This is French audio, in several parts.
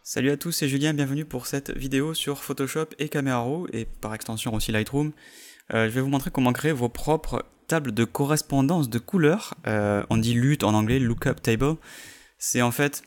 Salut à tous, c'est Julien, bienvenue pour cette vidéo sur Photoshop et Camera Raw et par extension aussi Lightroom. Je vais vous montrer comment créer vos propres tables de correspondance de couleurs. On dit LUT en anglais, Lookup Table. C'est en fait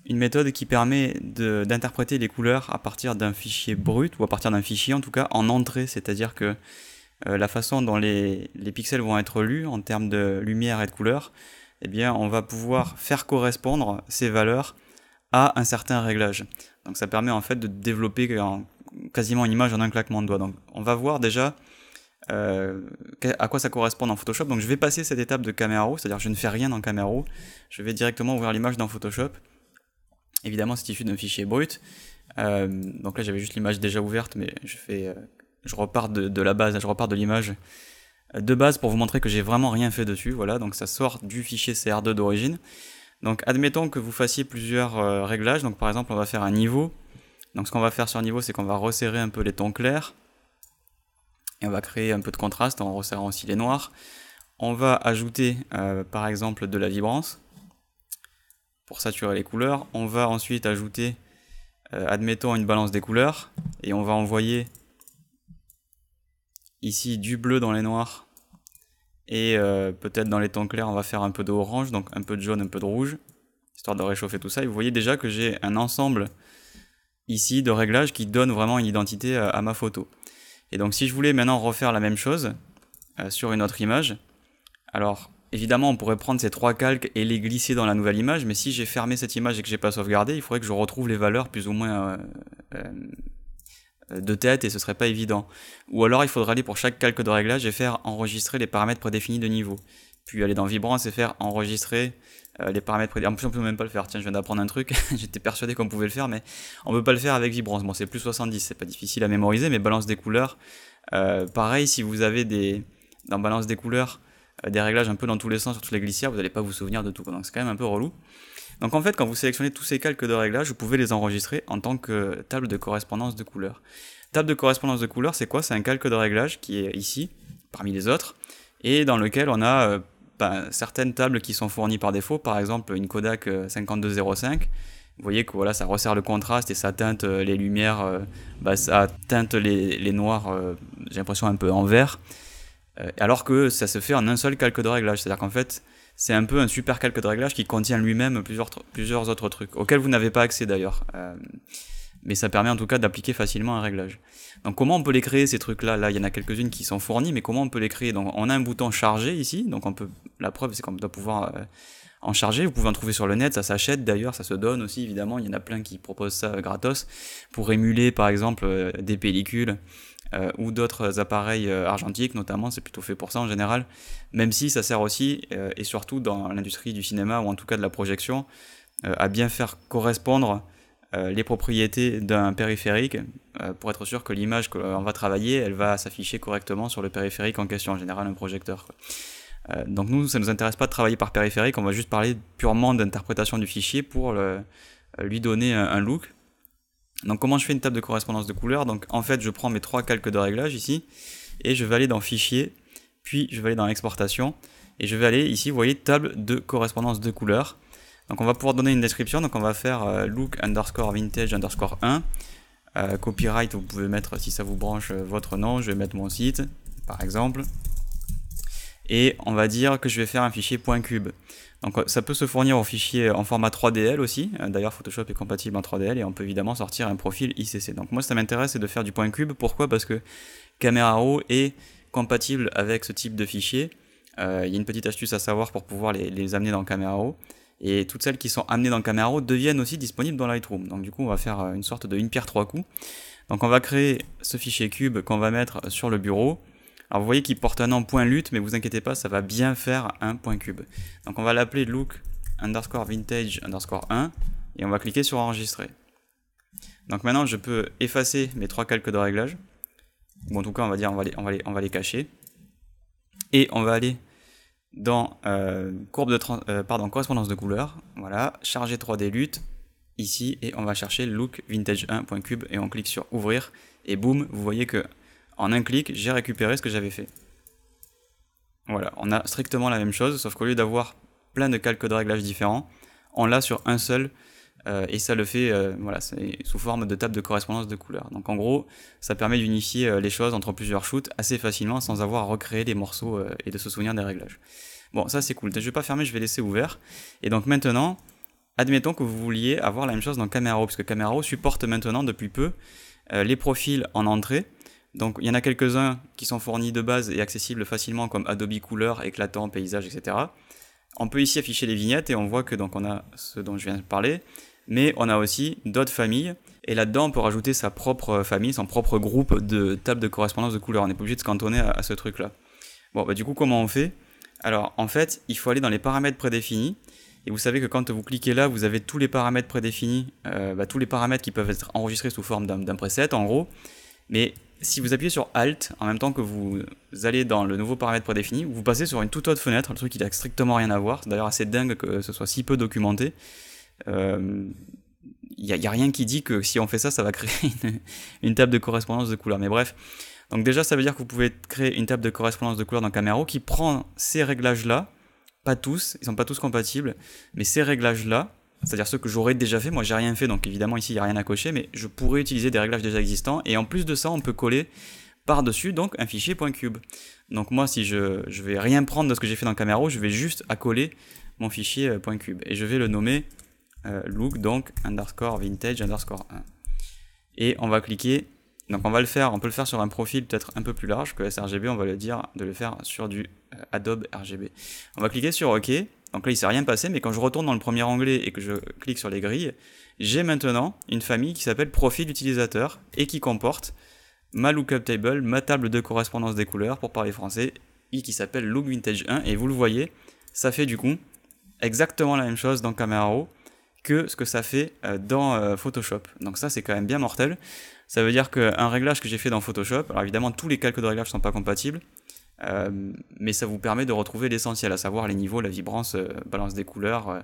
une méthode qui permet d'interpréter les couleurs à partir d'un fichier brut, ou à partir d'un fichier en tout cas en entrée, c'est-à-dire que la façon dont les pixels vont être lus en termes de lumière et de couleur, eh bien on va pouvoir faire correspondre ces valeurs à un certain réglage. Donc ça permet en fait de développer quasiment une image en un claquement de doigts. Donc on va voir déjà à quoi ça correspond dans Photoshop. Donc je vais passer cette étape de Camera Raw, c'est-à-dire je ne fais rien dans Camera Raw, je vais directement ouvrir l'image dans Photoshop. Évidemment c'est issu d'un fichier brut, donc là j'avais juste l'image déjà ouverte, mais je repars de la base, je repars de l'image de base pour vous montrer que j'ai vraiment rien fait dessus. Voilà, donc ça sort du fichier CR2 d'origine. Donc admettons que vous fassiez plusieurs réglages, donc par exemple on va faire un niveau. Donc ce qu'on va faire sur niveau, c'est qu'on va resserrer un peu les tons clairs et on va créer un peu de contraste en resserrant aussi les noirs. On va ajouter par exemple de la vibrance pour saturer les couleurs. On va ensuite ajouter admettons une balance des couleurs et on va envoyer ici du bleu dans les noirs. Et peut-être dans les tons clairs on va faire un peu d'orange, donc un peu de jaune, un peu de rouge, histoire de réchauffer tout ça. Et vous voyez déjà que j'ai un ensemble ici de réglages qui donne vraiment une identité à ma photo. Et donc si je voulais maintenant refaire la même chose sur une autre image, alors évidemment on pourrait prendre ces trois calques et les glisser dans la nouvelle image, mais si j'ai fermé cette image et que j'ai pas sauvegardé, il faudrait que je retrouve les valeurs plus ou moins de tête et ce serait pas évident. Ou alors il faudra aller pour chaque calque de réglage et faire enregistrer les paramètres prédéfinis de niveau. Puis aller dans Vibrance et faire enregistrer les paramètres prédéfinis. En plus on peut même pas le faire, tiens je viens d'apprendre un truc, j'étais persuadé qu'on pouvait le faire mais on peut pas le faire avec Vibrance. Bon c'est plus 70, c'est pas difficile à mémoriser, mais balance des couleurs, pareil si vous avez dans balance des couleurs des réglages un peu dans tous les sens sur toutes les glissières, vous n'allez pas vous souvenir de tout, donc c'est quand même un peu relou. Donc en fait, quand vous sélectionnez tous ces calques de réglage, vous pouvez les enregistrer en tant que table de correspondance de couleurs. Table de correspondance de couleurs, c'est quoi? C'est un calque de réglage qui est ici, parmi les autres, et dans lequel on a certaines tables qui sont fournies par défaut, par exemple une Kodak 5205. Vous voyez que voilà, ça resserre le contraste et ça teinte les lumières, ça teinte les noirs, j'ai l'impression un peu en vert, alors que ça se fait en un seul calque de réglage, c'est-à-dire qu'en fait, c'est un peu un super calque de réglage qui contient lui-même plusieurs autres trucs, auxquels vous n'avez pas accès d'ailleurs. Mais ça permet en tout cas d'appliquer facilement un réglage. Donc comment on peut les créer ces trucs-là? Là, il y en a quelques-unes qui sont fournies, mais comment on peut les créer? Donc on a un bouton charger ici, donc la preuve c'est qu'on doit pouvoir en charger. Vous pouvez en trouver sur le net, ça s'achète d'ailleurs, ça se donne aussi évidemment, il y en a plein qui proposent ça gratos, pour émuler par exemple des pellicules, ou d'autres appareils argentiques notamment, c'est plutôt fait pour ça en général, même si ça sert aussi, et surtout dans l'industrie du cinéma ou en tout cas de la projection, à bien faire correspondre les propriétés d'un périphérique pour être sûr que l'image qu'on va travailler, elle va s'afficher correctement sur le périphérique en question, en général un projecteur, quoi. Donc nous, ça ne nous intéresse pas de travailler par périphérique, on va juste parler purement d'interprétation du fichier pour lui donner un look. Donc comment je fais une table de correspondance de couleurs? Donc en fait je prends mes trois calques de réglage ici et je vais aller dans fichier, puis je vais aller dans exportation et je vais aller ici, vous voyez, table de correspondance de couleurs. Donc on va pouvoir donner une description, donc on va faire look underscore vintage underscore 1, copyright vous pouvez mettre si ça vous branche votre nom, je vais mettre mon site par exemple, et on va dire que je vais faire un fichier .cube. Donc ça peut se fournir en fichier en format 3DL aussi, d'ailleurs Photoshop est compatible en 3DL et on peut évidemment sortir un profil ICC. Donc moi ça m'intéresse c'est de faire du .cube, pourquoi? Parce que Camera Raw est compatible avec ce type de fichier. Il y a une petite astuce à savoir pour pouvoir les amener dans Camera Raw, et toutes celles qui sont amenées dans Camera Raw deviennent aussi disponibles dans Lightroom. Donc du coup on va faire une sorte de une pierre trois coups. Donc on va créer ce fichier cube qu'on va mettre sur le bureau. Alors vous voyez qu'il porte un nom .lut, mais vous inquiétez pas, ça va bien faire un .cube. Donc on va l'appeler look underscore vintage underscore 1 et on va cliquer sur enregistrer. Donc maintenant je peux effacer mes trois calques de réglage. Bon, en tout cas on va dire on va les cacher. Et on va aller dans correspondance de couleurs, voilà, charger 3D LUT ici et on va chercher look vintage 1.cube et on clique sur ouvrir et boum, vous voyez que en un clic, j'ai récupéré ce que j'avais fait. Voilà, on a strictement la même chose, sauf qu'au lieu d'avoir plein de calques de réglage différents, on l'a sur un seul, et ça le fait, voilà, c'est sous forme de table de correspondance de couleurs. Donc en gros, ça permet d'unifier les choses entre plusieurs shoots assez facilement sans avoir à recréer les morceaux et de se souvenir des réglages. Bon, ça c'est cool. Je vais pas fermer, je vais laisser ouvert. Et donc maintenant, admettons que vous vouliez avoir la même chose dans Camera Raw, parce que Camera Raw supporte maintenant depuis peu les profils en entrée. Donc il y en a quelques-uns qui sont fournis de base et accessibles facilement comme Adobe Couleur, éclatant, paysage, etc. On peut ici afficher les vignettes et on voit que donc on a ce dont je viens de parler, mais on a aussi d'autres familles. Et là-dedans, on peut rajouter sa propre famille, son propre groupe de tables de correspondance de couleurs. On n'est pas obligé de se cantonner à ce truc-là. Bon, bah du coup, comment on fait? Alors, en fait, il faut aller dans les paramètres prédéfinis. Et vous savez que quand vous cliquez là, vous avez tous les paramètres prédéfinis, tous les paramètres qui peuvent être enregistrés sous forme d'un preset, en gros. Mais si vous appuyez sur Alt, en même temps que vous allez dans le nouveau paramètre prédéfini, vous passez sur une toute autre fenêtre, le truc qui n'a strictement rien à voir. C'est d'ailleurs assez dingue que ce soit si peu documenté. Il n'y a rien qui dit que si on fait ça, ça va créer une table de correspondance de couleurs. Mais bref, donc déjà ça veut dire que vous pouvez créer une table de correspondance de couleurs dans Camera Raw qui prend ces réglages-là, pas tous, ils sont pas tous compatibles, mais ces réglages-là, c'est-à-dire ceux que j'aurais déjà fait, moi j'ai rien fait, donc évidemment ici il n'y a rien à cocher, mais je pourrais utiliser des réglages déjà existants, et en plus de ça on peut coller par-dessus donc un fichier .cube. Donc moi si je vais rien prendre de ce que j'ai fait dans Camera Raw, je vais juste accoler mon fichier .cube, et je vais le nommer look donc underscore vintage underscore 1. Et on va cliquer, donc on peut le faire sur un profil peut-être un peu plus large que sRGB, on va le dire de le faire sur du Adobe RGB. On va cliquer sur OK. Donc là, il ne s'est rien passé, mais quand je retourne dans le premier onglet et que je clique sur les grilles, j'ai maintenant une famille qui s'appelle Profil utilisateur et qui comporte ma lookup table, ma table de correspondance des couleurs pour parler français, et qui s'appelle Look Vintage 1. Et vous le voyez, ça fait du coup exactement la même chose dans Camera Raw que ce que ça fait dans Photoshop. Donc ça, c'est quand même bien mortel. Ça veut dire qu'un réglage que j'ai fait dans Photoshop, alors évidemment, tous les calques de réglage ne sont pas compatibles, mais ça vous permet de retrouver l'essentiel, à savoir les niveaux, la vibrance, balance des couleurs,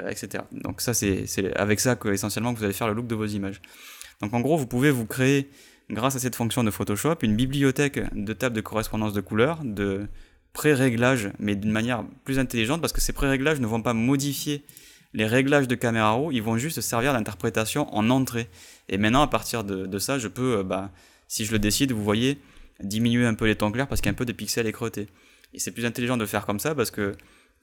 etc. Donc ça, c'est avec ça essentiellement que vous allez faire le look de vos images. Donc en gros, vous pouvez vous créer, grâce à cette fonction de Photoshop, une bibliothèque de tables de correspondance de couleurs, de pré-réglages, mais d'une manière plus intelligente, parce que ces pré-réglages ne vont pas modifier les réglages de Camera Raw, ils vont juste servir d'interprétation en entrée. Et maintenant, à partir de ça, je peux, si je le décide, vous voyez, diminuer un peu les tons clairs parce qu'il y a un peu de pixels écreutés. Et c'est plus intelligent de faire comme ça parce que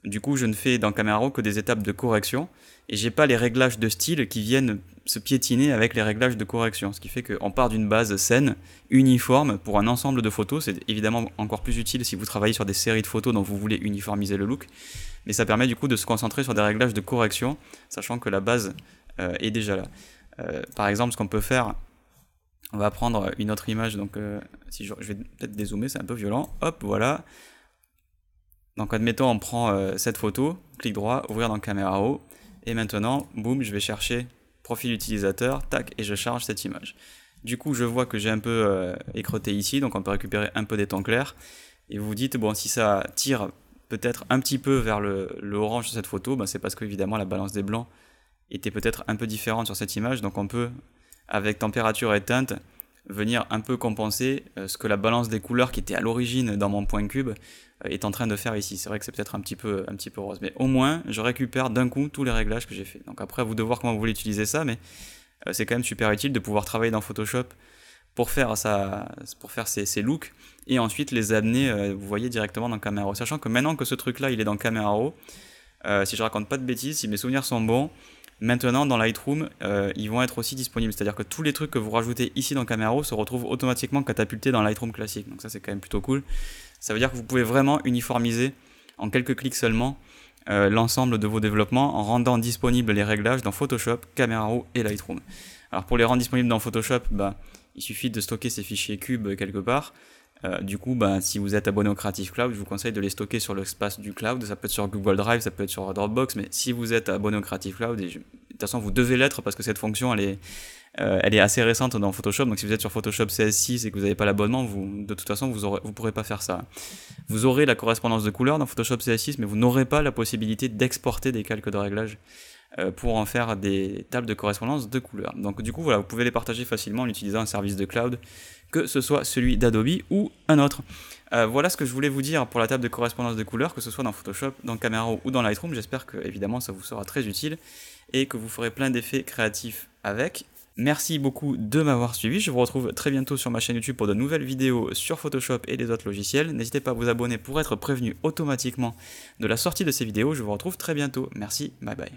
du coup, je ne fais dans Camera Raw que des étapes de correction et j'ai pas les réglages de style qui viennent se piétiner avec les réglages de correction. Ce qui fait qu'on part d'une base saine, uniforme pour un ensemble de photos. C'est évidemment encore plus utile si vous travaillez sur des séries de photos dont vous voulez uniformiser le look. Mais ça permet du coup de se concentrer sur des réglages de correction, sachant que la base est déjà là. Par exemple, ce qu'on peut faire, on va prendre une autre image, donc si je vais peut-être dézoomer, c'est un peu violent. Hop, voilà. Donc admettons, on prend cette photo, clic droit, ouvrir dans Camera Raw, et maintenant, boum, je vais chercher profil utilisateur, tac, et je charge cette image. Du coup, je vois que j'ai un peu écreuté ici, donc on peut récupérer un peu des tons clairs, et vous vous dites, bon, si ça tire peut-être un petit peu vers le orange sur cette photo, c'est parce que évidemment la balance des blancs était peut-être un peu différente sur cette image, donc on peut, avec température et teinte, venir un peu compenser ce que la balance des couleurs qui était à l'origine dans mon point cube est en train de faire ici. C'est vrai que c'est peut-être un petit peu rose, mais au moins je récupère d'un coup tous les réglages que j'ai fait. Donc après, à vous de voir comment vous voulez utiliser ça, mais c'est quand même super utile de pouvoir travailler dans Photoshop pour faire ces looks et ensuite les amener, vous voyez, directement dans Camera Raw. Sachant que maintenant que ce truc-là, il est dans Camera Raw, si je raconte pas de bêtises, si mes souvenirs sont bons, maintenant dans Lightroom, ils vont être aussi disponibles. C'est-à-dire que tous les trucs que vous rajoutez ici dans Camera Raw se retrouvent automatiquement catapultés dans Lightroom classique. Donc ça, c'est quand même plutôt cool. Ça veut dire que vous pouvez vraiment uniformiser en quelques clics seulement l'ensemble de vos développements en rendant disponibles les réglages dans Photoshop, Camera Raw et Lightroom. Alors pour les rendre disponibles dans Photoshop, il suffit de stocker ces fichiers cubes quelque part. Du coup, si vous êtes abonné au Creative Cloud, je vous conseille de les stocker sur l'espace du cloud. Ça peut être sur Google Drive, ça peut être sur Dropbox, mais si vous êtes abonné au Creative Cloud, de toute façon vous devez l'être parce que cette fonction elle est assez récente dans Photoshop. Donc si vous êtes sur Photoshop CS6 et que vous n'avez pas l'abonnement, de toute façon vous pourrez pas faire ça. Vous aurez la correspondance de couleurs dans Photoshop CS6, mais vous n'aurez pas la possibilité d'exporter des calques de réglage pour en faire des tables de correspondance de couleurs. Donc du coup voilà, vous pouvez les partager facilement en utilisant un service de cloud, que ce soit celui d'Adobe ou un autre. Voilà ce que je voulais vous dire pour la table de correspondance de couleurs, que ce soit dans Photoshop, dans Camera Raw ou dans Lightroom. J'espère que évidemment ça vous sera très utile et que vous ferez plein d'effets créatifs avec. Merci beaucoup de m'avoir suivi, je vous retrouve très bientôt sur ma chaîne YouTube pour de nouvelles vidéos sur Photoshop et les autres logiciels. N'hésitez pas à vous abonner pour être prévenu automatiquement de la sortie de ces vidéos, je vous retrouve très bientôt. Merci, bye bye.